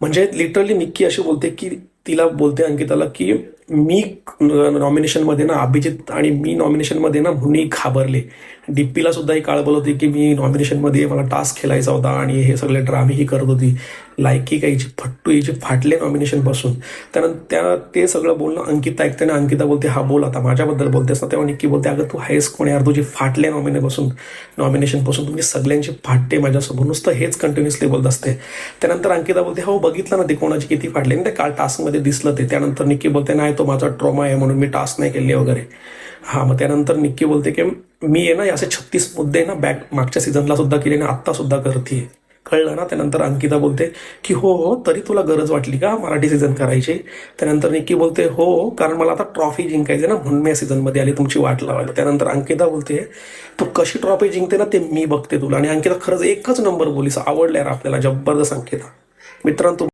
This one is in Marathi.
म्हणजे लिटरली निक्की अशी बोलते की तिला बोलते अंकिताला की मी नॉमिनेशनमध्ये ना अभिजित आणि मी नॉमिनेशनमध्ये ना म्हणून घाबरले. डीपीला सुद्धा ही काळ बोलत होती की मी नॉमिनेशनमध्ये मला टास्क खेळायचा होता आणि हे सगळे ड्रामे ही करत होती. लायकी काही फट्टू याची फाटले नॉमिनेशनपासून. त्यानंतर ते सगळं बोलणं अंकिता ऐकते ना. अंकिता बोलते हा बोल आता माझ्याबद्दल बोलतेस ना. तेव्हा निक्की बोलते अगं तू आहेस कोण यार, तुझी फाटले नॉमिनेशनपासून तुम्ही सगळ्यांची फाटते माझ्यासोबत, नुसतं हेच कंटिन्युअसली बोलत असते. त्यानंतर अंकिता बोलते हो बघितलं ना ते कोणाची किती फाटले ना ते काल टास्कमध्ये दिसलं ते. त्यानंतर निक्की बोलते नाही तो माझा ट्रॉमा आहे म्हणून मी टास्क नाही केले वगैरे. हा मग त्यानंतर निक्की बोलते की मी आहे ना असे 36 मुद्दे ना मागच्या सीझनला सुद्धा केले ना आत्ता सुद्धा करते, कळलं ना. त्यानंतर अंकिता बोलते की हो हो तरी तुला गरज वाटली का मराठी सीझन करायची. त्यानंतर निक्की बोलते हो कारण मला आता ट्रॉफी जिंकायची ना म्हणून मी या सीझनमध्ये आली तुमची वाट लावायला. त्यानंतर अंकिता बोलते तू कशी ट्रॉफी जिंकते ना ते मी बघते तुला. आणि अंकिता खरंच एकच नंबर बोलीस आवडल्या आपल्याला जबरदस्त अंकिता. मित्रांनो